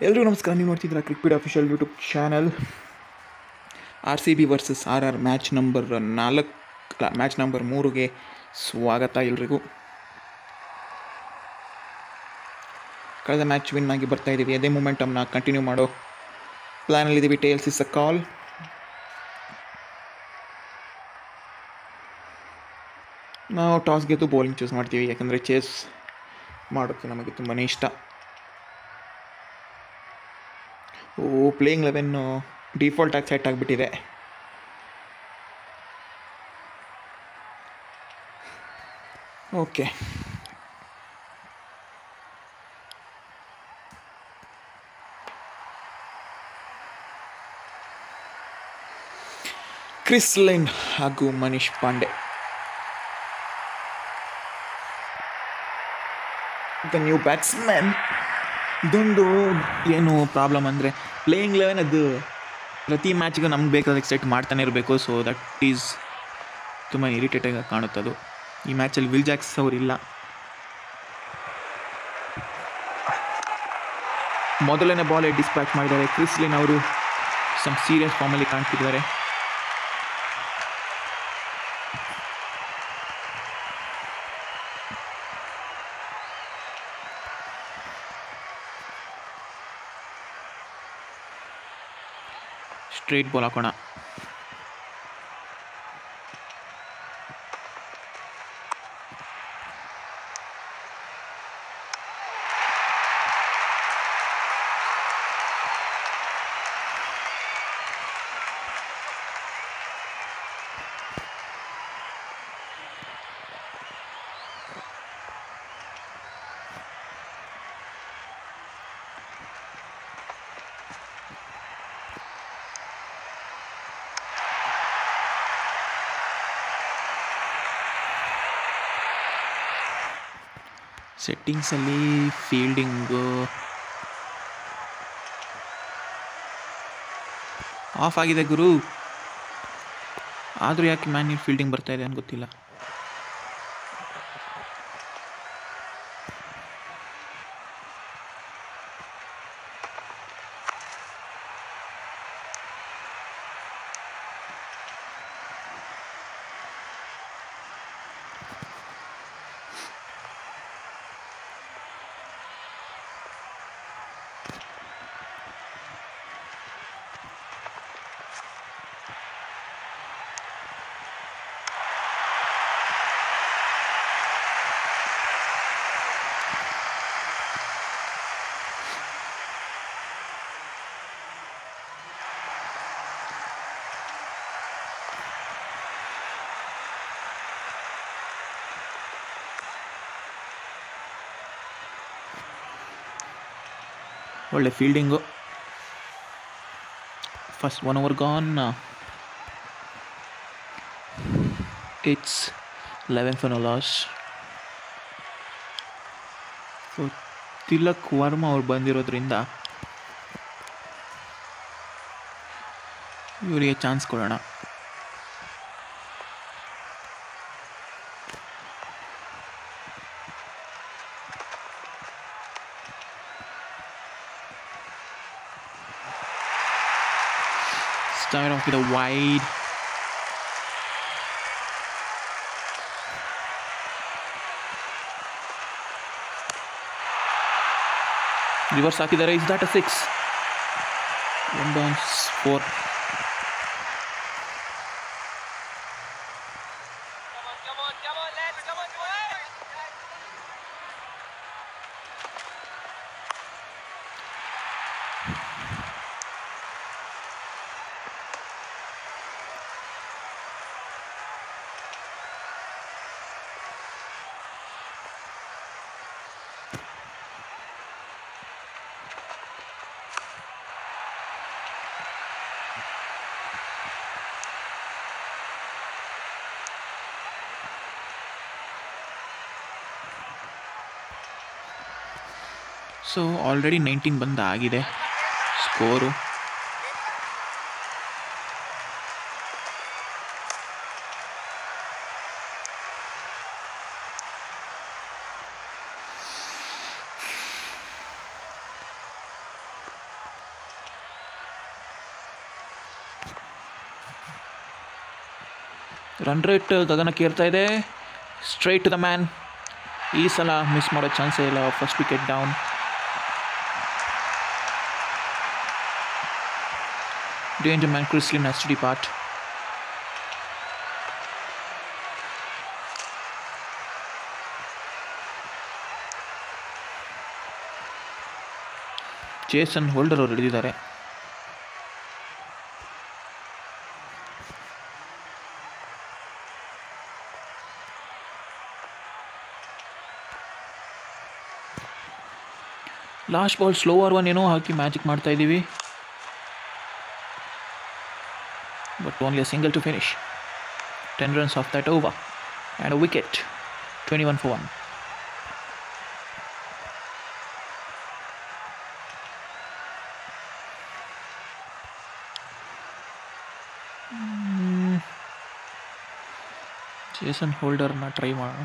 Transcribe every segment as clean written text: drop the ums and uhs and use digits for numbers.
ಎಲ್ರಿಗೂ ನಮಸ್ಕಾರ. ನೀವು ನೋಡ್ತಿದ್ದೀರಾ cricket official YouTube channel. RCB versus RR match number 4 match number 3ಗೆ ಸ್ವಾಗತ ಎಲ್ರಿಗೂ. ಕಳೆದ ಮ್ಯಾಚ್ ವಿನ್ ಆಗಿ ಬರ್ತಾ ಇದ್ದೀವಿ. ಅದೇ ಮೂಮೆಂಟಮ್ನ ಕಂಟಿನ್ಯೂ ಮಾಡೋ ಪ್ಲ್ಯಾನಲ್ಲಿದ್ದೀವಿ. ಟೇಲ್ಸ್ ಇಸ್ ಅ ಕಾಲ್. ನಾವು ಟಾಸ್ ಗೆದ್ದು ಬೌಲಿಂಗ್ ಚೂಸ್ ಮಾಡ್ತೀವಿ, ಯಾಕಂದರೆ ಚೇಸ್ ಮಾಡೋಕ್ಕೆ ನಮಗೆ ತುಂಬಾ ಇಷ್ಟ. ಪ್ಲೇಯಿಂಗ್ 11 ಡಿಫಾಲ್ಟ್ ಆಗಿ ಸೆಟ್ ಆಗಿಬಿಟ್ಟಿದೆ. ಓಕೆ, ಕ್ರಿಸ್ ಲೈನ್ ಹಾಗೂ Manish Pandey the new batsman. ಇದೊಂದು ಏನು ಪ್ರಾಬ್ಲಮ್ ಅಂದರೆ ಪ್ಲೇಯಿಂಗ್ 11 ಅದು ಪ್ರತಿ ಮ್ಯಾಚ್ಗೂ ನಮ್ಗೆ ಬೇಕಾದಾಗ ಸೆಟ್ ಮಾಡ್ತಾನೆ ಇರಬೇಕು. ಸೊ ದಟ್ ಈಸ್ ತುಂಬ ಇರಿಟೇಟಾಗಿ ಕಾಣುತ್ತದು. ಈ ಮ್ಯಾಚಲ್ಲಿ ವಿಲ್ ಜಾಕ್ಸ್ ಅವರಿಲ್ಲ. ಮೊದಲನೇ ಬಾಲೇ ಡಿಸ್ಪ್ಯಾಚ್ ಮಾಡಿದ್ದಾರೆ. ಕ್ರಿಸ್ ಲೈನ್ ಅವರು ಸಮ್ ಸೀರಿಯಸ್ ಫಾರ್ಮಲ್ಲಿ ಕಾಣ್ತಿದ್ದಾರೆ. ಸ್ಟ್ರೇಟ್ ಬಾಲ್ ಹಾಕೋಣ. ಸೆಟ್ಟಿಂಗ್ಸಲ್ಲಿ ಫೀಲ್ಡಿಂಗು ಆಫ್ ಆಗಿದೆ ಗುರು. ಆದರೂ ಯಾಕೆ ಮ್ಯಾನ್ಯಲ್ ಫೀಲ್ಡಿಂಗ್ ಬರ್ತಾಯಿದೆ ಅಂತ ಗೊತ್ತಿಲ್ಲ. ಒಳ್ಳೆ fielding. First 1 over gone. It's 11 for no loss. So Tilak Varma ಅವ್ರು ಬಂದಿರೋದ್ರಿಂದ ಇವರಿಗೆ ಚಾನ್ಸ್ ಕೊಡೋಣ. Start off with a wide. Reverse ಹಾಕಿದ್ದಾರೆ. Is that a 6? 1 down 4. So already 19 ಬಂದಾಗಿದೆ ಸ್ಕೋರು. ರನ್ ರೇಟ್ ಗಗನಕ್ಕೆ ಏರ್ತಾ ಇದೆ. Straight to the man. ಈ ಸಲ ಮಿಸ್ ಮಾಡೋ ಚಾನ್ಸೇ ಇಲ್ಲ. First wicket down. Danger man Chris Lynn has to depart. Jason Holder ಅವರು ಹಿಡಿದಿದ್ದಾರೆ. ಲಾಸ್ಟ್ ಬಾಲ್ ಸ್ಲೋವರ್ ಒನ್ ಏನೋ ಹಾಕಿ ಮ್ಯಾಜಿಕ್ ಮಾಡ್ತಾ ಇದ್ದೀವಿ. But only a single to finish. 10 runs off that over and a wicket. 21 for 1. Jason ಹೋಲ್ಡರ್ನ try ಮಾಡೋಣ.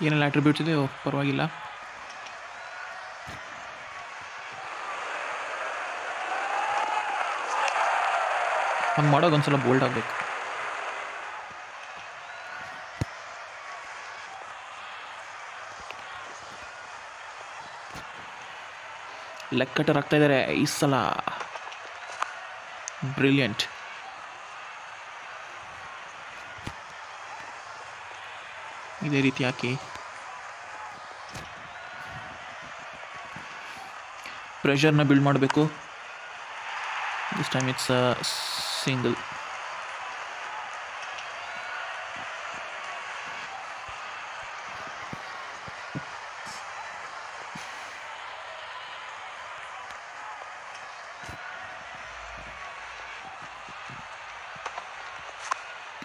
ಏನೆಲ್ಲ attributes ಇದೆ ಪರವಾಗಿಲ್ಲ. ಹಂಗೆ ಮಾಡೋದು ಒಂದ್ಸಲ ಬೋಲ್ಡ್ ಆಗಬೇಕು. ಲೆಗ್ ಕಟರ್ ಆಗ್ತಾ ಇದ್ದಾರೆ ಈ ಸಲ. ಬ್ರಿಲಿಯಂಟ್. ಇದೇ ರೀತಿ ಹಾಕಿ ಪ್ರೆಷರ್ನ ಬಿಲ್ಡ್ ಮಾಡಬೇಕು. This time it's single.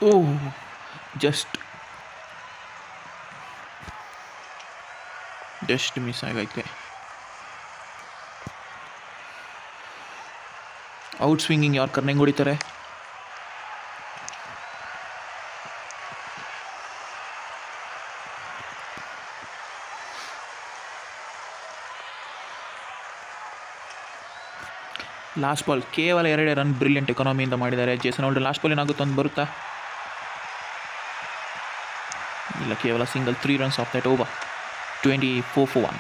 Oh, just miss ಆಗೈತೆ. ಔಟ್ ಸ್ವಿಂಗಿಂಗ್ ಯಾರ್ಕರ್ನ ಹೆಂಗೆ ಹೊಡಿತಾರೆ. ಲಾಸ್ಟ್ ಬಾಲ್ ಕೇವಲ 2 ರನ್ ಬ್ರಿಲಿಯಂಟ್ ಎಕಾನಮಿಯಿಂದ ಮಾಡಿದ್ದಾರೆ ಜೇಸನ್ ಹೋಲ್ಡರ್. ಲಾಸ್ಟ್ ಬಾಲ್ ಏನಾಗುತ್ತೆ ಒಂದು ಬರುತ್ತಾ? ಇಲ್ಲ, ಕೇವಲ single. 3 runs of that over. 24 for 1.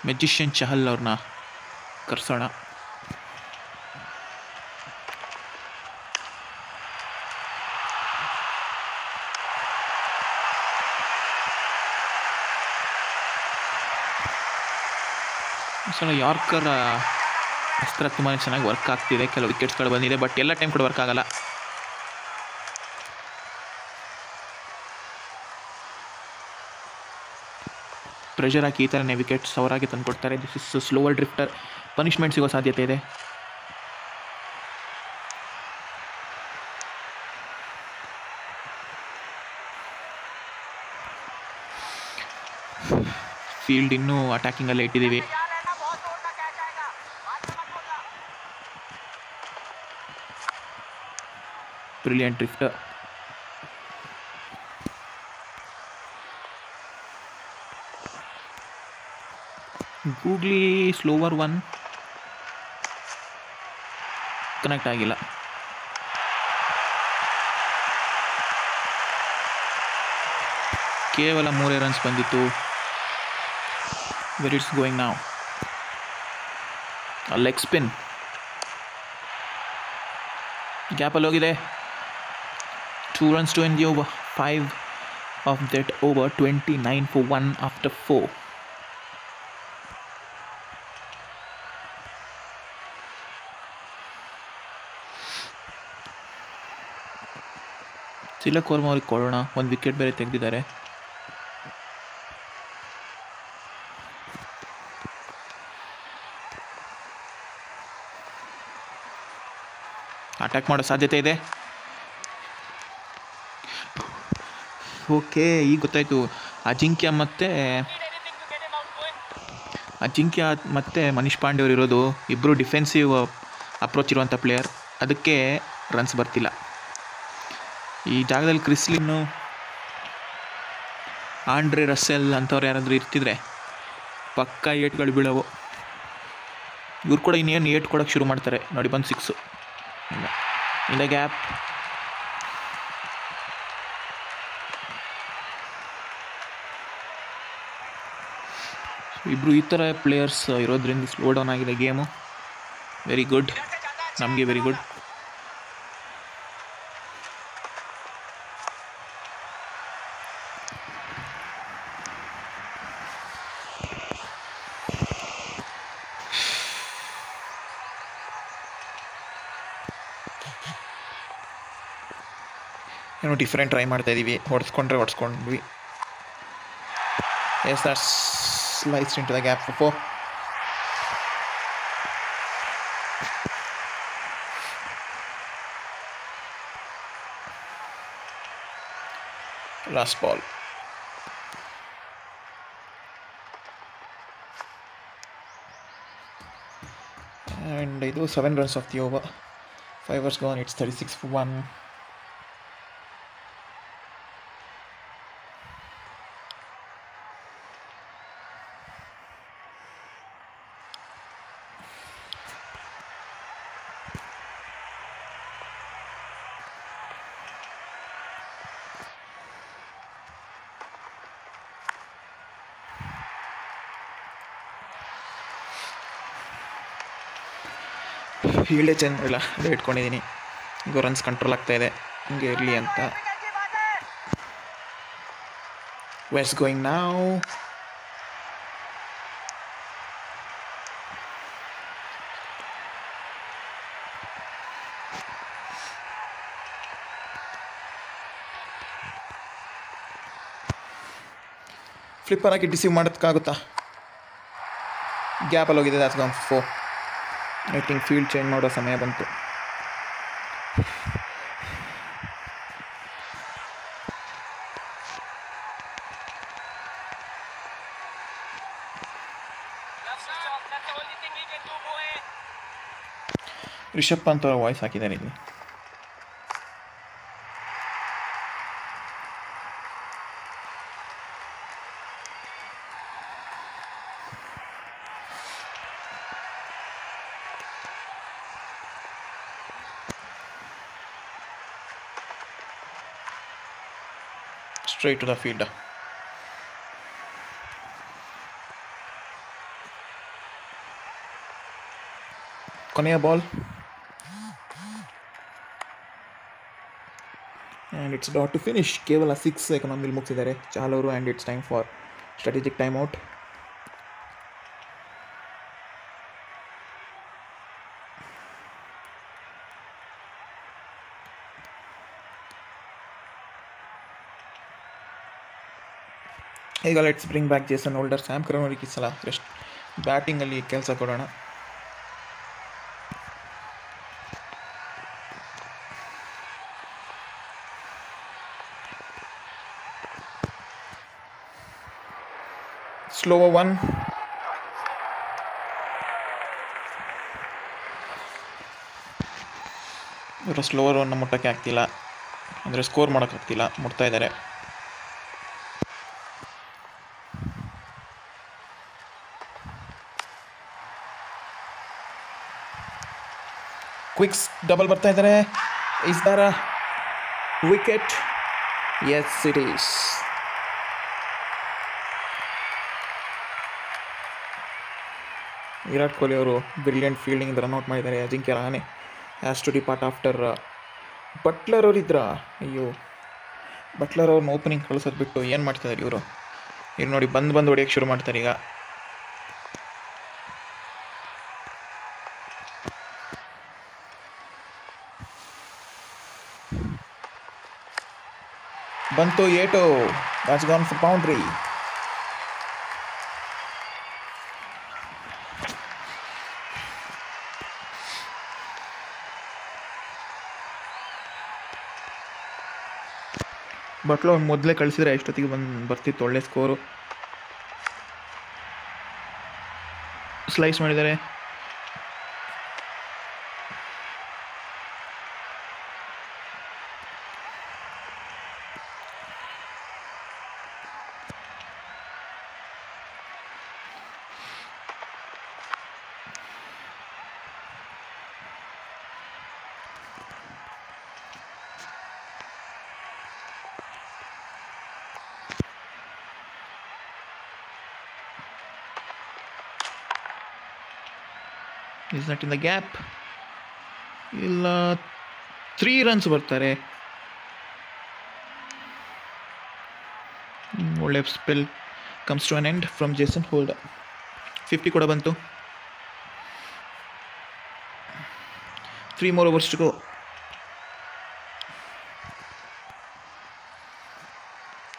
Magician Chahal ಅವ್ರನ್ನ ಕರ್ಸೋಣ. ಸಲ ಯಾರ್ಕರ್ ಅಸ್ತ್ರ ತುಂಬಾ ಚೆನ್ನಾಗಿ ವರ್ಕ್ ಆಗ್ತಿದೆ. ಕೆಲವು ವಿಕೆಟ್ಸ್ಗಳು ಬಂದಿದೆ, ಬಟ್ ಎಲ್ಲ ಟೈಮ್ ಕೂಡ ವರ್ಕ್ ಆಗಲ್ಲ. ಪ್ರೆಷರ್ ಹಾಕಿ ಈ ಥರನೇ ವಿಕೆಟ್ಸ್ ಅವರಾಗಿ ತಂದು ಕೊಡ್ತಾರೆ. This is slower drifter. Punishment ಸಿಗೋ ಸಾಧ್ಯತೆ ಇದೆ. ಫೀಲ್ಡ್ ಇನ್ನೂ ಅಟ್ಯಾಕಿಂಗಲ್ಲೇ ಇಟ್ಟಿದ್ದೀವಿ. Brilliant drifter. Googly slower one connect ಆಗಿಲ್ಲ. ಕೇವಲ 3 runs ಬಂದಿತ್ತು. Where it's going now. Leg spin ಗ್ಯಾಪಲ್ಲಿ ಹೋಗಿದೆ. 2 runs to end the over. 5 of that over. 29 for 1 after 4. Tilak Varma ಅವ್ರಿಗೆ ಕೊಡೋಣ. ಒಂದು ವಿಕೆಟ್ ಬೇರೆ ತೆಗೆದಿದ್ದಾರೆ. ಅಟ್ಯಾಕ್ ಮಾಡೋ ಸಾಧ್ಯತೆ ಇದೆ. ಓಕೆ, ಈಗ ಗೊತ್ತಾಯಿತು. ಅಜಿಂಕ್ಯ ಮತ್ತು ಮನೀಶ್ ಪಾಂಡೆ ಅವರು ಇರೋದು. ಇಬ್ಬರು ಡಿಫೆನ್ಸಿವ್ ಅಪ್ರೋಚ್ ಇರುವಂಥ ಪ್ಲೇಯರ್, ಅದಕ್ಕೆ ರನ್ಸ್ ಬರ್ತಿಲ್ಲ. ಈ ಜಾಗದಲ್ಲಿ ಕ್ರಿಸ್ಲಿನ್ನು, ಆಂಡ್ರೆ ರಸೆಲ್ ಅಂಥವ್ರು ಯಾರಾದರೂ ಇರ್ತಿದ್ರೆ ಪಕ್ಕ ಏಟ್ಗಳು ಬೀಳವು. ಇವ್ರು ಕೂಡ ಇನ್ನೇನು ಏಟ್ ಕೊಡೋಕ್ಕೆ ಶುರು ಮಾಡ್ತಾರೆ ನೋಡಿ. ಬಂದು 6 ಇಂದ ಗ್ಯಾಪ್. ಇಬ್ಬರು ಈ ಥರ ಪ್ಲೇಯರ್ಸ್ ಇರೋದ್ರಿಂದ ಸ್ಲೋ ಡೌನ್ ಆಗಿದೆ ಗೇಮು. ವೆರಿ ಗುಡ್, ನಮಗೆ ವೆರಿ ಗುಡ್. ಏನೋ ಡಿಫ್ರೆಂಟ್ ಟ್ರೈ ಮಾಡ್ತಾಯಿದ್ದೀವಿ. ಹೊಡ್ಸ್ಕೊಂಡ್ವಿ. Yes, that's sliced into the gap for 4. Last ball. And ಇದು 7 runs of the over. 5 overs gone. It's 36 for 1. ಫೀಲ್ಡೇ change ಮಾಡಿಲ್ಲ, ಅದೇ ಇಟ್ಕೊಂಡಿದ್ದೀನಿ. ಈಗ ರನ್ಸ್ ಕಂಟ್ರೋಲ್ ಆಗ್ತಾಯಿದೆ, ಹಿಂಗೆ ಇರಲಿ ಅಂತ. ವೆಟ್ಸ್ ಗೋಯಿಂಗ್ ನಾವ್. ಫ್ಲಿಪ್ಪರ್ ಹಾಕಿ ಡಿಸೀವ್ ಮಾಡೋದಕ್ಕಾಗುತ್ತಾ? ಗ್ಯಾಪಲ್ಲಿ ಹೋಗಿದೆ. That's gone 4. I think field change ಮಾಡೋ ಸಮಯ ಬಂತು. ರಿಷಬ್ ಪಂತ್ ಅವರ ವಾಯ್ಸ್ ಹಾಕಿದ್ದಾರೆ ಇಲ್ಲಿ. Straight to the fielder. ಕೊನೆಯ ball. And it's dot to finish. ಕೇವಲ 6 ಎಕಾನಮಿಲಿ ಮುಗಿಸಿದ್ದಾರೆ ಚಾಹಲ್ ಅವರು. And it's time for strategic time out. ಈಗ let's bring back Jason Holder. Sam Curran ಅವರಿಗೆ ಈ ಸಲ ರೆಸ್ಟ್ ಬ್ಯಾಟಿಂಗಲ್ಲಿ ಕೆಲಸ ಕೊಡೋಣ. ಸ್ಲೋ 1. ಇವರು ಸ್ಲೋವರ್ ಒನ್ನ ಮುಟ್ಟಕ್ಕೆ ಆಗ್ತಿಲ್ಲ, ಅಂದರೆ ಸ್ಕೋರ್ ಮಾಡೋಕ್ಕಾಗ್ತಿಲ್ಲ. ಮುಟ್ತಾ ಇದ್ದಾರೆ. ಕ್ವಿಕ್ಸ್ ಡಬಲ್ ಬರ್ತಾ ಇದ್ದಾರೆ. Is there a wicket? Yes it is. Virat Kohli ಅವರು ಬ್ರಿಲಿಯಂಟ್ ಫೀಲ್ಡಿಂಗ್ ರನ್ಔಟ್ ಮಾಡಿದ್ದಾರೆ. Ajinkya Rahane has to depart after. Buttler ಅವರಿದ್ರ, ಅಯ್ಯೋ ಬಟ್ಲರ್ ಅವ್ರನ್ನ ಓಪನಿಂಗ್ ಕಳಿಸೋದು ಬಿಟ್ಟು ಏನು ಮಾಡ್ತಿದ್ದಾರೆ ಇವರು ನೋಡಿ. ಬಂದು ಹೊಡಿಯೋಕ್ಕೆ ಶುರು ಮಾಡ್ತಾರೆ ಈಗ. ಬಂತು 8. That's gone for boundary. ಬಟ್ಲು ಅವ್ನು ಮೊದಲೇ ಕಳಿಸಿದ್ರೆ ಎಷ್ಟೊತ್ತಿಗೆ ಬರ್ತಿತ್ತು ಒಳ್ಳೆ ಸ್ಕೋರು. ಸ್ಲೈಸ್ ಮಾಡಿದ್ದಾರೆ. Is not in the gap. ಇಲ್ಲ, 3 ರನ್ಸ್ ಬರ್ತಾರೆ. ಒಳ್ಳೆ spell comes to an end from Jason Holder. 50 ಕೂಡ ಬಂತು. 3 more overs to go.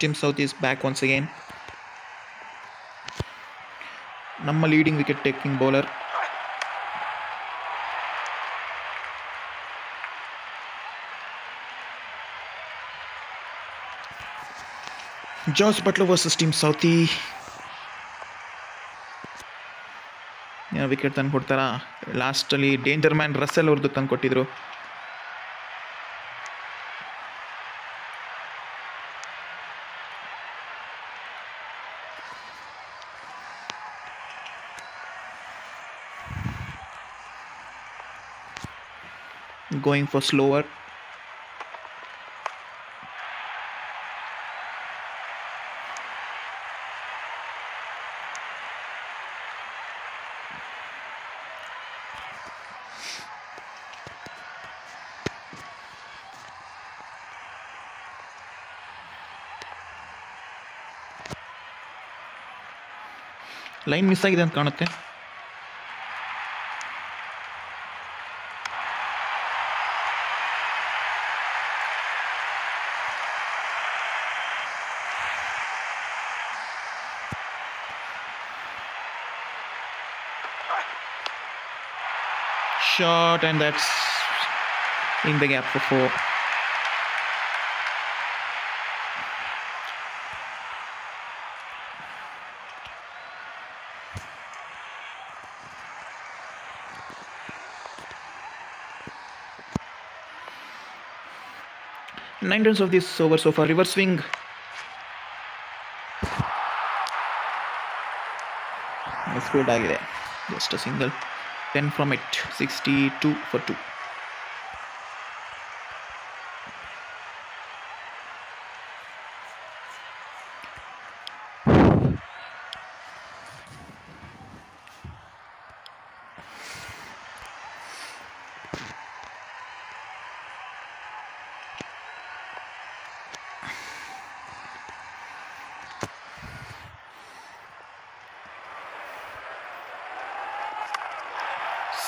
Tim South is back once again. ನಮ್ಮ leading wicket taking bowler. Jos Buttler versus Tim Southee. Wicket ತಂದು ಕೊಡ್ತಾರಾ? ಲಾಸ್ಟಲ್ಲಿ danger man Russell ಅವ್ರದ್ದು ತಂದು ಕೊಟ್ಟಿದ್ರು. Going for slower. Line miss ಆಗಿದೆ ಅಂತ ಕಾಣುತ್ತೆ. Shot, and that's in the gap for 4. Nine runs of this over so far. Reverse swing. Scored ಆಗಿದೆ. Just a single. 10 from it. 62 for 2.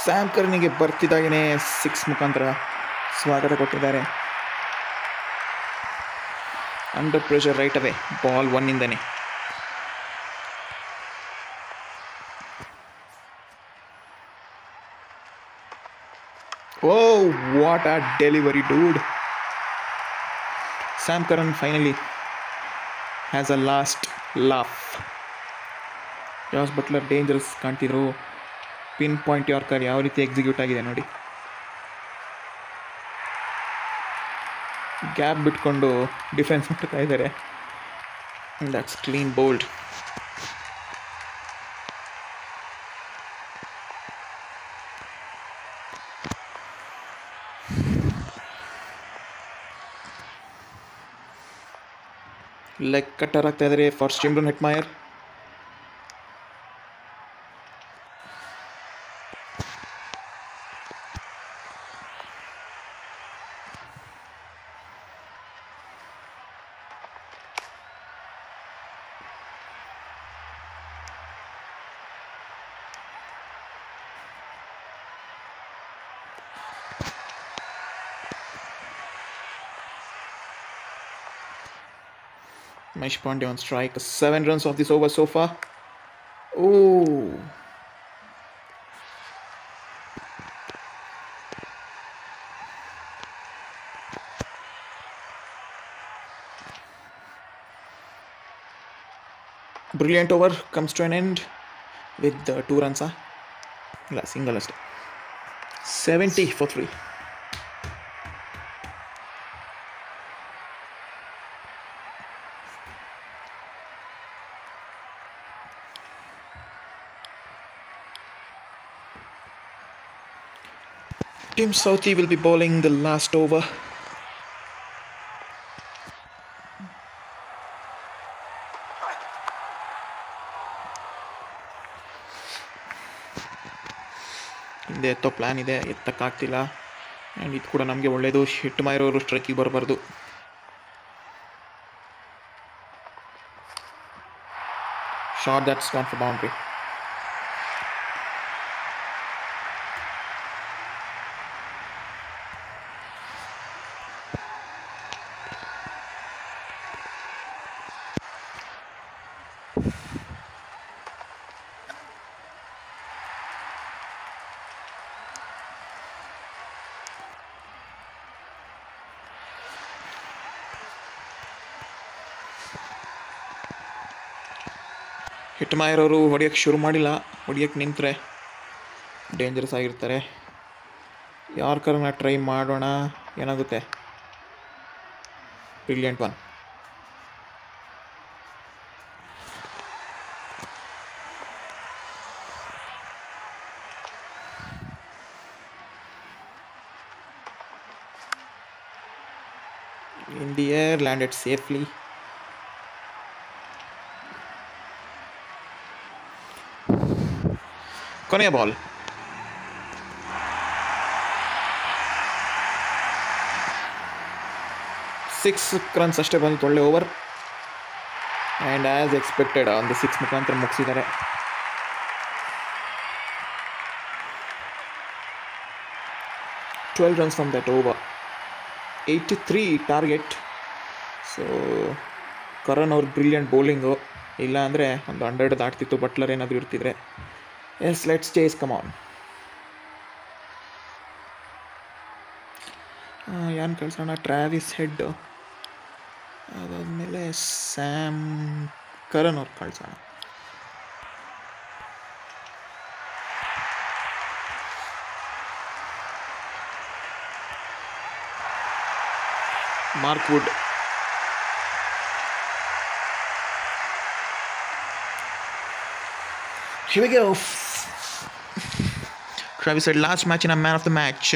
Sam ಕರ್ನಿಗೆ ಬರ್ತಿದ್ದಾಗೇ 6 ಮುಖಾಂತರ ಸ್ವಾಗತ ಕೊಟ್ಟಿದ್ದಾರೆ. Under pressure right away, ball 1 ಇಂದನೇ. Oh, what a delivery, dude. Sam Curran finally has a last laugh. Jos Buttler dangerous ಕಾಣ್ತಿದ್ರು. Pin point yorker ಯಾವ ರೀತಿ execute ಆಗಿದೆ ನೋಡಿ. Gap ಬಿಟ್ಕೊಂಡು defence ಮಾಡ್ತಾ ಇದ್ದಾರೆ. That's clean bowled. Leg cutter ಆಗ್ತಾ ಇದ್ದಾರೆ for Shimron Hetmyer. Mesh Pandey on strike. 7 runs of this over so far. Oh. Brilliant over comes to an end with 2 runs. Single ಅಷ್ಟೇ. 70 for 3. Tim Southee will be bowling the last over. ಹಿಂದೆ ಎತ್ತೋ plan ಇದೆ, ಎತ್ತಕ್ಕಾಗ್ತಿಲ್ಲ. And ಇದು ಕೂಡ ನಮಗೆ ಒಳ್ಳೆಯದು, hit ಮಾಡಿರೋರು ಸ್ಟ್ರೈಕಿಗೆ ಬರಬಾರ್ದು. Short, that's gone for boundary. Hit ಮಾಡಿರೋರು ಹೊಡಿಯೋಕ್ಕೆ ಶುರು ಮಾಡಿಲ್ಲ. ಹೊಡಿಯೋಕ್ಕೆ ನಿಂತರೆ ಡೇಂಜರಸ್ ಆಗಿರ್ತಾರೆ. ಯಾರ್ಕರ್ನ ಟ್ರೈ ಮಾಡೋಣ, ಏನಾಗುತ್ತೆ. Brilliant one. In the air, landed safely. ಕೊನೆಯ ಬಾಲ್. ಸಿಕ್ಸ್ ರನ್ಸ್ ಅಷ್ಟೇ ಬಂತು. ಒಳ್ಳೆ ಓವರ್. ಆ್ಯಂಡ್ ಆ್ಯಸ್ ಎಕ್ಸ್ಪೆಕ್ಟೆಡ್ ಒಂದು 6 ಮುಖಾಂತರ ಮುಗಿಸಿದ್ದಾರೆ. Twelve runs from that over. 83 target. So Curran ಅವ್ರ ಬ್ರಿಲಿಯಂಟ್ ಬೌಲಿಂಗು. ಇಲ್ಲ ಅಂದರೆ ಒಂದು 100 ದಾಟ್ತಿತ್ತು ಬಟ್ಲರ್ ಏನಾದರೂ ಇರ್ತಿದ್ರೆ. Yes, let's chase, come on. ಯಾರು ಕಳ್ಸೋಣ? Travis Head. ಅದಾದಮೇಲೆ ಸ್ಯಾಮ್ ಕರಣ್ ಅವ್ರು ಕಳ್ಸೋಣ. Mark Wood. Here we go. Travis said last match in a man of the match.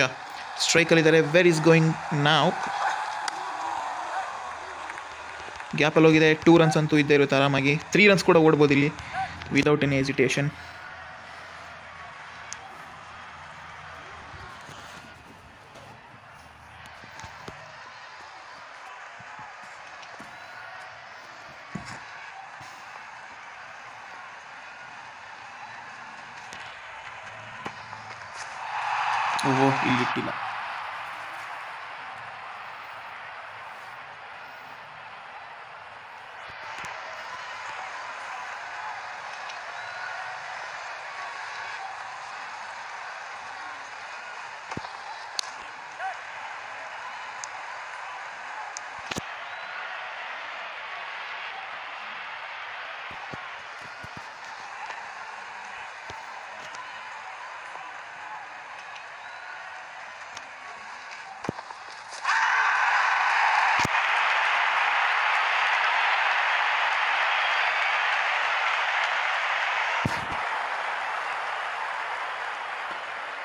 Striker ಇದ್ದಾರೆ. Where is going now? ಗ್ಯಾಪಲ್ಲಿ ಹೋಗಿದೆ. 2 ರನ್ಸ್ ಅಂತೂ ಇದ್ದೇ ಇರುತ್ತೆ ಆರಾಮಾಗಿ. 3 ರನ್ಸ್ ಕೂಡ ಓಡ್ಬೋದು ಇಲ್ಲಿ ವಿದೌಟ್ ಎನಿ ಹೆಸಿಟೇಷನ್. ಓಹೋ, ಇಲ್ಲಿಟ್ಟಿಲ್ಲ.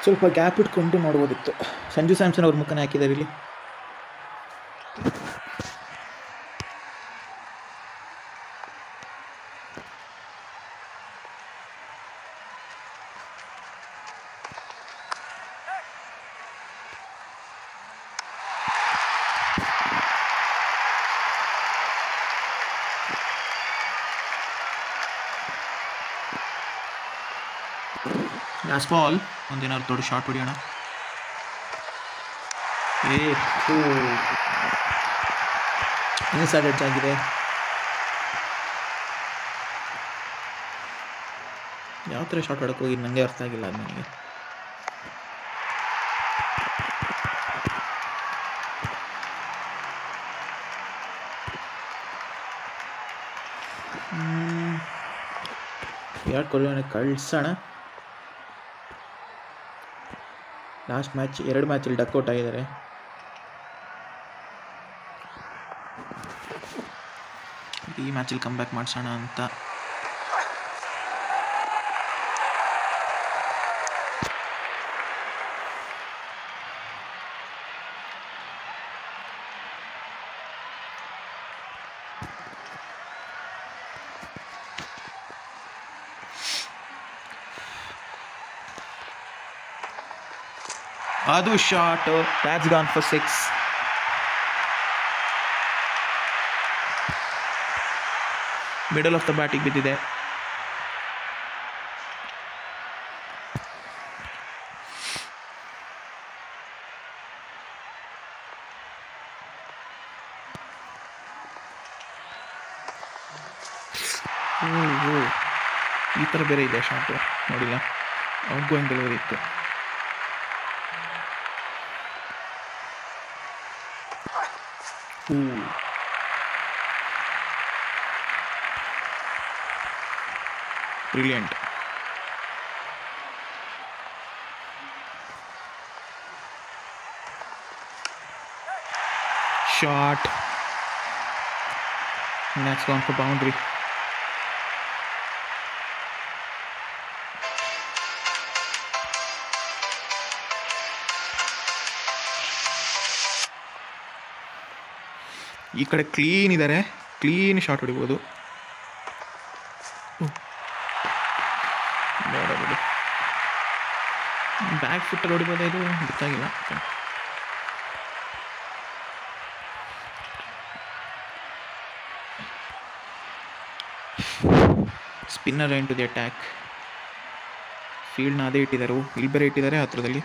ಸ್ವಲ್ಪ ಗ್ಯಾಪ್ ಇಟ್ಕೊಂಡು ನೋಡ್ಬೋದಿತ್ತು. ಸಂಜು ಸ್ಯಾಮ್ಸನ್ ಅವ್ರ ಮುಖನ ಹಾಕಿದ್ದಾರೆ ಇಲ್ಲಿ. Last ball. ಒಂದೇನಾದ್ರು ದೊಡ್ಡ ಶಾರ್ಟ್ ಹೊಡಿಯೋಣ. ಇನ್ಸೈಡ್ ಆಗಿದೆ. ಯಾವ ಥರ ಶಾರ್ಟ್ ಹೊಡಕ್ಕೆ ಹೋಗಿ ನನಗೆ ಅರ್ಥ ಆಗಿಲ್ಲ ಅದು ನನಗೆ. ವಿರಾಟ್ ಕೊಹ್ಲಿ ಕಳ್ಸೋಣ. ಲಾಸ್ಟ್ ಮ್ಯಾಚ್ 2 ಮ್ಯಾಚಲ್ಲಿ ಡಕ್ಔಟ್ ಆಗಿದ್ದಾರೆ. ಈ ಮ್ಯಾಚಲ್ಲಿ ಕಮ್ ಬ್ಯಾಕ್ ಮಾಡಿಸೋಣ ಅಂತ. ಅದು shot, that's gone for 6. Middle of the ಬ್ಯಾಟಿಗೆ ಬಿದ್ದಿದೆ. ಈ ಥರ ಬೇರೆ ಇದೆ ಶಾಟು, ನೋಡಿಲ್ಲ, ಔಟ್ ಗೋಯಿಂಗ್ ಡೆಲಿವರಿ ಇತ್ತು. Brilliant. Shot, that's gone for boundary. ಈ ಕಡೆ ಕ್ಲೀನ್ ಇದ್ದಾರೆ, ಕ್ಲೀನ್ ಶಾಟ್ ಹೊಡಿಬೋದು. ಬ್ಯಾಕ್ ಫುಟ್ಟಲ್ಲಿ ಹೊಡಿಬೋದ, ಇದು ಗೊತ್ತಾಗಿಲ್ಲ. ಸ್ಪಿನ್ನರ್ ಎಂಟು ದಿ ಅಟ್ಯಾಕ್. ಫೀಲ್ಡ್ನ ಅದೇ ಇಟ್ಟಿದ್ದಾರೆ, ಇಲ್ಲಿ ಬೇರೆ ಇಟ್ಟಿದ್ದಾರೆ ಹತ್ರದಲ್ಲಿ.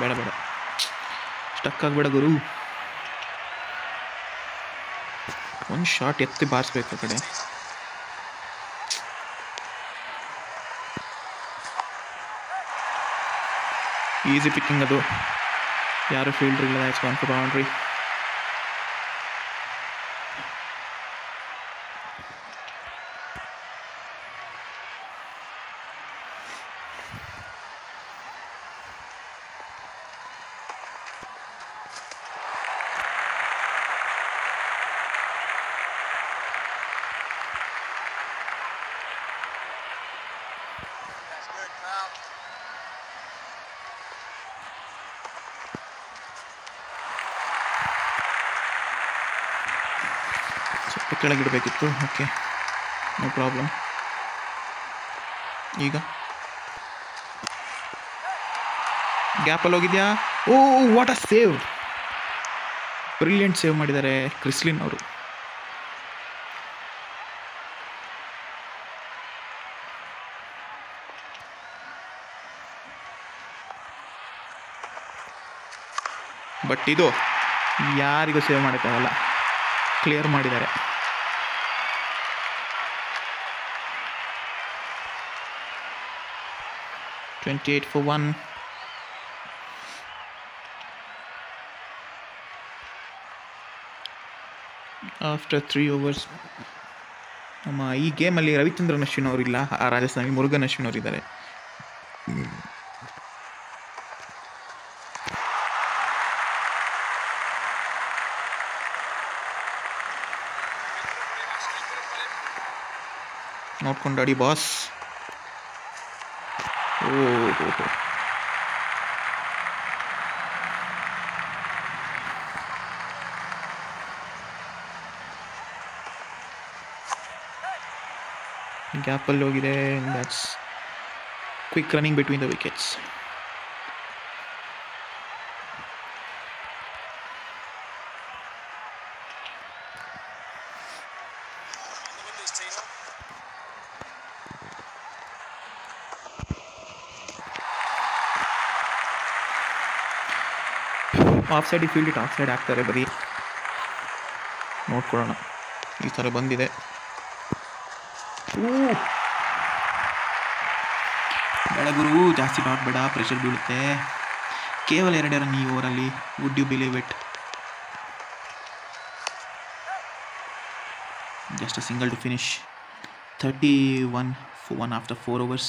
ಬೇಡ ಬೇಡ, ಸ್ಟಕ್ ಆಗಬೇಡ ಗುರು. ಒಂದು ಶಾಟ್ ಎತ್ತಿ ಬಾರಿಸ್ಬೇಕು ಆ ಕಡೆ. ಈಸಿ ಪಿಕ್ಕಿಂಗ್ ಅದು, ಯಾರು ಫೀಲ್ಡರ್ ಇಲ್ಲ. that's gone for boundary. ಸ್ವಲ್ಪ ಕೆಳಗಿಡಬೇಕಿತ್ತು. Okay, no problem. ಈಗ ಗ್ಯಾಪಲ್ಲಿ ಹೋಗಿದ್ಯಾ? Oh, what a save! Brilliant save ಮಾಡಿದ್ದಾರೆ ಕ್ರಿಸ್ಲಿನ್ ಅವರು. ಬಟ್ ಇದು ಯಾರಿಗೂ ಸೇವ್ ಮಾಡೋಕ್ಕಾಗಲ್ಲ, ಕ್ಲಿಯರ್ ಮಾಡಿದ್ದಾರೆ. $28 for 1. After 3 overs. ನಮ್ಮ ಈ ಗೇಮಲ್ಲಿ ರವಿಚಂದ್ರನ್ ಅಶ್ವಿನ್ ಅವರಿಲ್ಲ, ಆ ರಾಜಸ್ಥಾನಿ ಮುರುಗನ್ ಅಶ್ವಿನ್ ಅವರಿದ್ದಾರೆ. ನೋಡ್ಕೊಂಡು ಆಡಿ ಬಾಸ್. ಓಹೋ, ಗ್ಯಾಪಲ್ಲಿ ಹೋಗಿದೆ. That's quick running between the wickets. Of side field ಇಟ್ಟು ಆಫ್ ಸೈಡ್ ಹಾಕ್ತಾರೆ, ಬರೀ ನೋಡ್ಕೊಳ್ಳೋಣ. ಈ ಥರ ಬಂದಿದೆ. ಬೇಡ ಗುರು, ಜಾಸ್ತಿ ಡಾಟ್ ಬೇಡ, ಪ್ರೆಷರ್ ಬೀಳುತ್ತೆ. ಕೇವಲ 2 ರನ್ ಈ ಓವರಲ್ಲಿ. Would you believe it? Just a single to finish. 31 for 1 after 4 overs.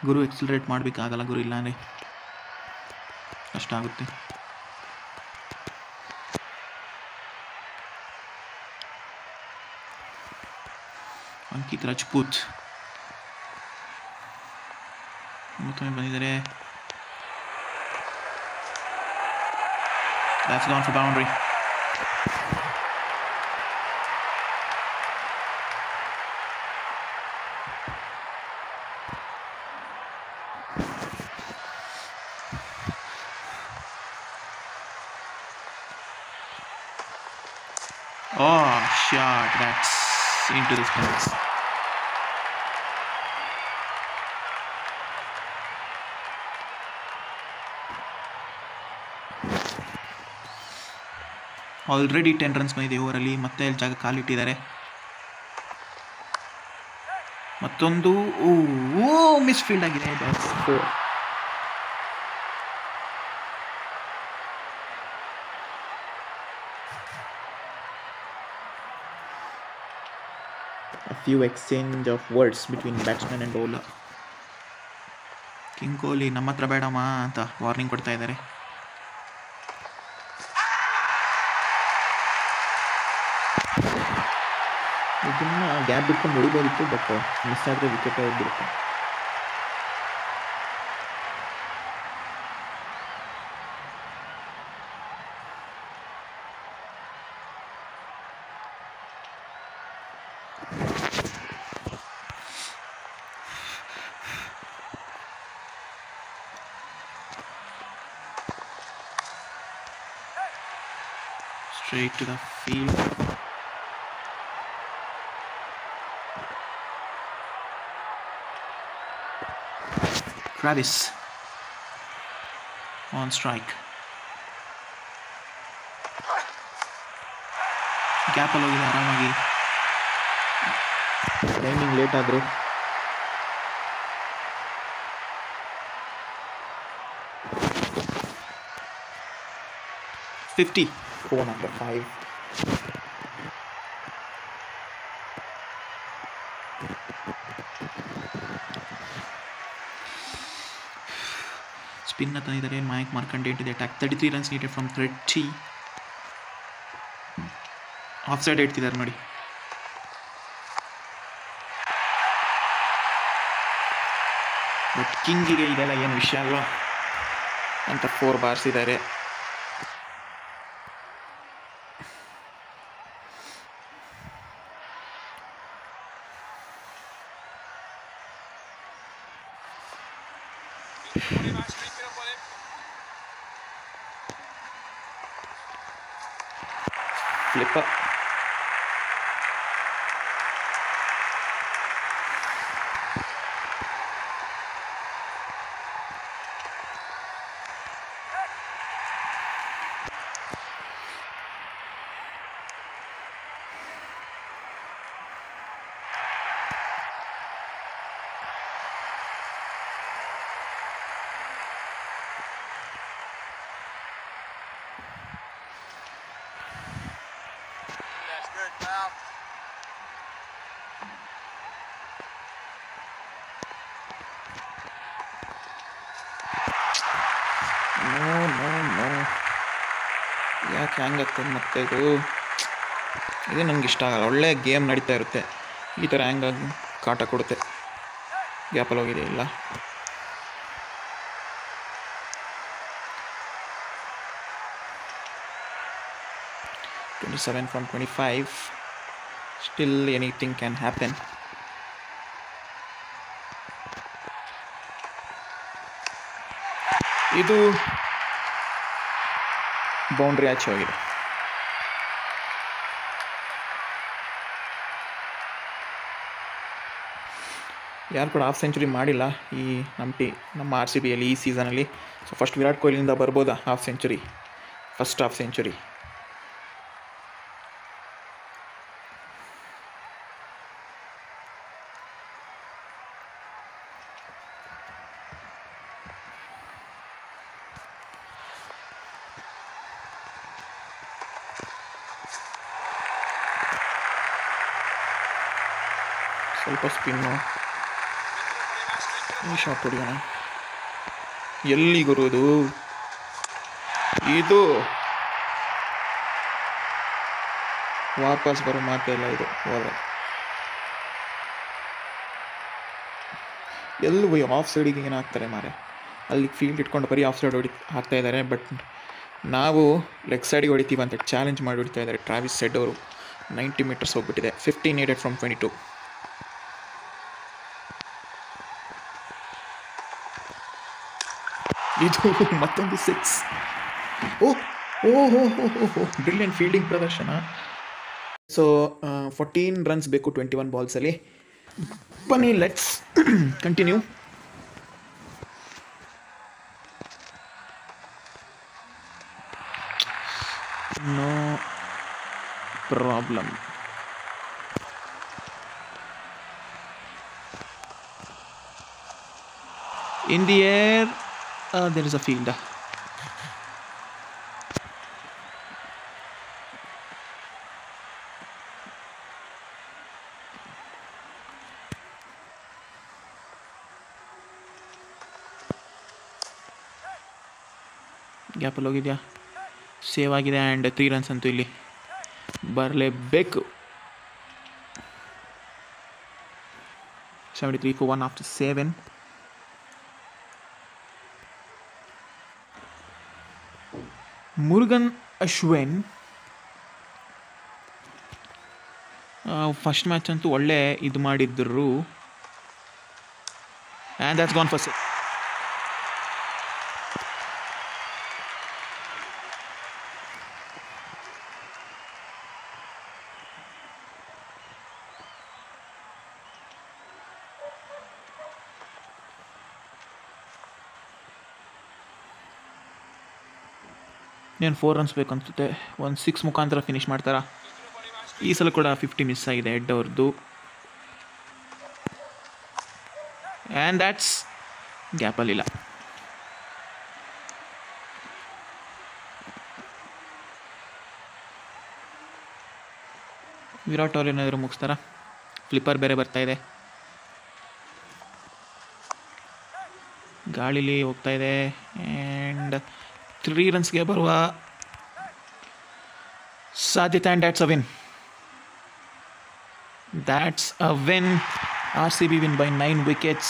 ಗುರು ಎಕ್ಸಲರೇಟ್ ಮಾಡಬೇಕಾಗಲ್ಲ ಗುರು, ಇಲ್ಲಾಂದರೆ ಕಷ್ಟ ಆಗುತ್ತೆ. ಅಂಕಿತ್ ರಾಜ್ಪೂತ್ ಬಂದಿದ್ದಾರೆ. That's gone for boundary. Oh, shot. That's into the fence. Already 10 runs ಬಂದಿದೆ ಓವರಲ್ಲಿ. ಮತ್ತೆ ಅಲ್ಲಿ ಜಾಗ ಕಾಲಿಟ್ಟಿದ್ದಾರೆ. ಮತ್ತೊಂದು ಮಿಸ್ ಫೀಲ್ಡ್ ಆಗಿದೆ. Bats 4. A few exchange of words between batsman and bowler. King Kohli ನಮ್ಮ ಹತ್ರ ಬೇಡಮ್ಮ ಅಂತ ವಾರ್ನಿಂಗ್ ಕೊಡ್ತಾ ಇದ್ದಾರೆ. ಇದನ್ನ ಗ್ಯಾಪ್ ಬಿಟ್ಕೊಂಡು ಹೊಡಿಬೋದಿತ್ತು, ಬಟ್ ಮಿಸ್ ಆದರೆ ವಿಕೆಟ್ ಹೋಗ್ಬಿಡುತ್ತೆ. Straight to the field. Travis on strike. Gap ಅಲ್ಲಿ ಹೋಗಿದೆ ಆರಾಮಾಗಿ. ಟೈಮಿಂಗ್ ಲೇಟ್ ಆದರೂ $50. Over number 5. ಸ್ಪಿನ್ ತಂದಿದ್ದಾರೆ Mayank Markande into the attack. 33 runs needed from 30. Off side ಇಡ್ತಿದ್ದಾರೆ ನೋಡಿ. ಬಟ್ ಕಿಂಗಿಗೆ ಇದೆಲ್ಲ ಏನು ವಿಷಯ ಅಲ್ವಾ ಅಂತ 4 ಬಾರಿಸಿದ್ದಾರೆ. Flipper. ಯಾಕೆ ಹ್ಯಾಂಗ್ ಆಗ್ತದೆ ಮತ್ತೆ ಇದು ನನಗೆ ಇಷ್ಟ ಆಗಲ್ಲ. ಒಳ್ಳೆ ಗೇಮ್ ನಡೀತಾ ಇರುತ್ತೆ, ಈ ಥರ ಹ್ಯಾಂಗಾಗಿ ಕಾಟ ಕೊಡುತ್ತೆ. ಗ್ಯಾಪಲ್ಲಿ ಹೋಗಿದೆ ಇಲ್ಲ. $27 from 25. Still anything can happen. ಇದು ಬೌಂಡ್ರಿ ಆಚೆ ಹೋಗಿದೆ. ಯಾರು ಕೂಡ ಹಾಫ್ ಸೆಂಚುರಿ ಮಾಡಿಲ್ಲ ಈ ನಮ್ಮ RCBಯಲ್ಲಿ ಈ ಸೀಸನಲ್ಲಿ. ಸೊ ಫಸ್ಟ್ ವಿರಾಟ್ ಕೊಹ್ಲಿಯಿಂದ ಬರ್ಬೋದಾ half century, first half century. ಸ್ವಲ್ಪ ಸ್ಪಿನ್ನು, ಈ ಶಾಟ್ ಹೊಡಿಯೋಣ. ಎಲ್ಲಿಗುರುವುದು ಇದು, ವಾಪಸ್ ಬರೋ ಮಾತೇ ಇಲ್ಲ ಇದು. ಎಲ್ಲಿ ಆಫ್ ಸೈಡಿಗೆ ಏನು ಹಾಕ್ತಾರೆ ಮಾರೆ, ಅಲ್ಲಿ ಫೀಲ್ಡ್ ಇಟ್ಕೊಂಡು ಬರೀ ಆಫ್ ಸೈಡ್ ಹಾಕ್ತಾ ಇದ್ದಾರೆ. ಬಟ್ ನಾವು ಲೆಗ್ ಸೈಡಿಗೆ ಹೊಡಿತೀವಿ ಅಂತ ಚಾಲೆಂಜ್ ಮಾಡಿ ಹೊಡಿತಾ ಇದ್ದಾರೆ ಟ್ರಾವಿಸ್ ಹೆಡ್ ಅವರು. 90 meters ಹೋಗ್ಬಿಟ್ಟಿದೆ. 15 needed from 22. ಇದು ಮತ್ತೊಂದು 6. ಬ್ರಿಲಿಯಂಟ್ ಫೀಲ್ಡಿಂಗ್ ಪ್ರದರ್ಶನ. ಸೊ 14 ರನ್ಸ್ ಬೇಕು 21 ಬಾಲ್ಸಲ್ಲಿ. ಬನ್ನಿ let's continue. No problem. In the air, there is a field. ಗ್ಯಾಪಲ್ಲಿ ಹೋಗಿದೆಯಾ, ಸೇವ್ ಆಗಿದೆ. ಆ್ಯಂಡ್ 3 ರನ್ಸ್ ಅಂತೂ ಇಲ್ಲಿ ಬರಲೇಬೇಕು. 73 for 1 after 7. Murugan Ashwin first match ಅಂತೂ ಒಳ್ಳೆ ಇದು ಮಾಡಿದ್ರು. And that's gone for 6. ಏನು 4 ರನ್ಸ್ ಬೇಕು ಅನ್ಸುತ್ತೆ. 6 ಮುಖಾಂತರ ಫಿನಿಷ್ ಮಾಡ್ತಾರಾ? ಈ ಸಲ ಕೂಡ 50 ಮಿಸ್ ಆಗಿದೆ ಹೆಡ್ ಅವ್ರದ್ದು. And that's ಗ್ಯಾಪಲ್ಲಿಲ್ಲ. ವಿರಾಟ್ ಅವ್ರು ಏನಾದರೂ ಮುಗಿಸ್ತಾರಾ? ಫ್ಲಿಪ್ಪರ್ ಬೇರೆ ಬರ್ತಾ ಇದೆ, ಗಾಳಿಲಿ ಹೋಗ್ತಾ ಇದೆ. ಆ್ಯಂಡ್ 3 ರನ್ಸ್ಗೆ ಬರುವ ಸಾಧ್ಯತೆ. And that's a win. That's a win. RCB win by 9 wickets.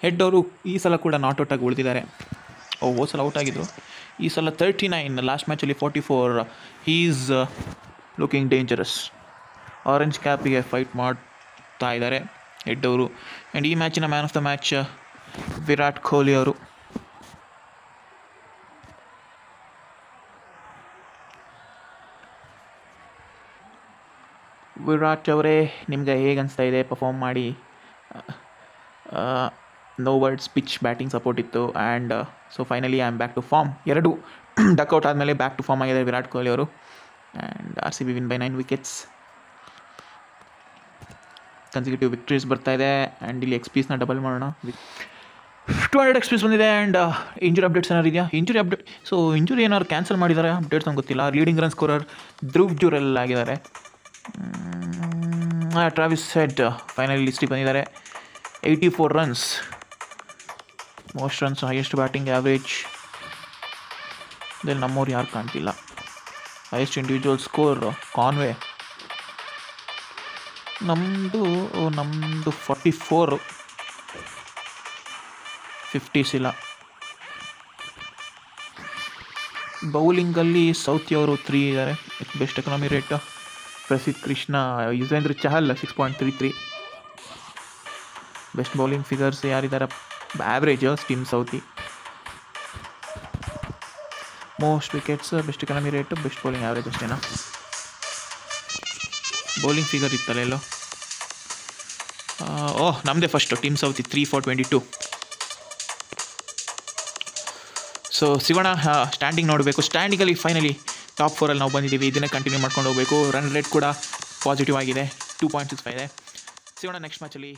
Head ಅವರು ಈ ಸಲ ಕೂಡ ನಾಟ್ ಔಟಾಗಿ ಉಳಿದಿದ್ದಾರೆ. ಹೋದ ಸಲ ಔಟ್ ಆಗಿದ್ರು, ಈ ಸಲ 39. ಲಾಸ್ಟ್ ಮ್ಯಾಚಲ್ಲಿ 44. He is looking dangerous. Orange ಕ್ಯಾಪಿಗೆ ಫೈಟ್ ಮಾಡ್ತಾ ಇದ್ದಾರೆ ಹೆಡ್ ಅವರು. ಆ್ಯಂಡ್ ಈ ಮ್ಯಾಚಿನ man of the match Virat Kohli ಅವರು. ವಿರಾಟ್ ಅವರೇ, ನಿಮಗೆ ಹೇಗೆ ಅನಿಸ್ತಾ ಇದೆ ಪರ್ಫಾರ್ಮ್ ಮಾಡಿ? No words, pitch batting support ಇತ್ತು. And so finally I am back to form. 2 duck out ಆದಮೇಲೆ ಬ್ಯಾಕ್ ಟು ಫಾರ್ಮ್ ಆಗಿದ್ದಾರೆ ವಿರಾಟ್ ಕೊಹ್ಲಿ ಅವರು. And RCB win by 9 wickets. Consecutive victories ಬರ್ತಾ ಇದೆ. ಆ್ಯಂಡ್ ಇಲ್ಲಿ XPsನ ಡಬಲ್ ಮಾಡೋಣ. 200 XPs ಬಂದಿದೆ. ಆ್ಯಂಡ್ ಇಂಜುರಿ ಅಪ್ಡೇಟ್ಸ್ ಏನಾರು ಇದೆಯಾ? ಇಂಜುರಿ ಅಪ್ಡೇಟ್, ಸೊ ಇಂಜುರಿ ಏನಾದ್ರು ಕ್ಯಾನ್ಸಲ್ ಮಾಡಿದ್ದಾರೆ, ಅಪ್ಡೇಟ್ಸ್ ನಂಗೆ ಗೊತ್ತಿಲ್ಲ. Leading run scorer Dhruv Jurel ಆಗಿದ್ದಾರೆ. ಟ್ರಾವಿಸ್ ಹೆಡ್ ಫೈನಲಿ ಲಿಸ್ಟಿಗೆ ಬಂದಿದ್ದಾರೆ. 84 runs, most runs, highest batting average. ಇದರಲ್ಲಿ ನಮ್ಮವ್ರು ಯಾರು ಕಾಣ್ತಿಲ್ಲ. Highest individual score Conway. ನಮ್ಮದು 44. 50s ಇಲ್ಲ. ಬೌಲಿಂಗಲ್ಲಿ ಸೌತಿಯವರು 3 ಇದ್ದಾರೆ. Best economy rate Prasidh Krishna, Yuzvendra Chahal 6.33. Best bowling figures ಯಾರಿದ್ದಾರೆ? Average Tim Southee. Most wickets, best economy rate, best bowling average ಅಷ್ಟೇನಾ? ಬೌಲಿಂಗ್ ಫಿಗರ್ ಇತ್ತಲ್ಲ ಎಲ್ಲೋ. ನಮ್ಮದೇ first Tim Southee 3 for 22. So ಸಿಗೋಣ. ಸ್ಟ್ಯಾಂಡಿಂಗ್ ನೋಡಬೇಕು. ಸ್ಟ್ಯಾಂಡಿಂಗಲ್ಲಿ ಫೈನಲಿ ಟಾಪ್ 4 ನಾವು ಬಂದಿದ್ದೀವಿ. ಇದನ್ನೇ ಕಂಟಿನ್ಯೂ ಮಾಡ್ಕೊಂಡು ಹೋಗಬೇಕು. ರನ್ ರೇಟ್ ಕೂಡ ಪಾಸಿಟಿವ್ ಆಗಿದೆ, 2.65 ಇದೆ. ಸಿಗೋಣ ನೆಕ್ಸ್ಟ್ ಮ್ಯಾಚಲ್ಲಿ.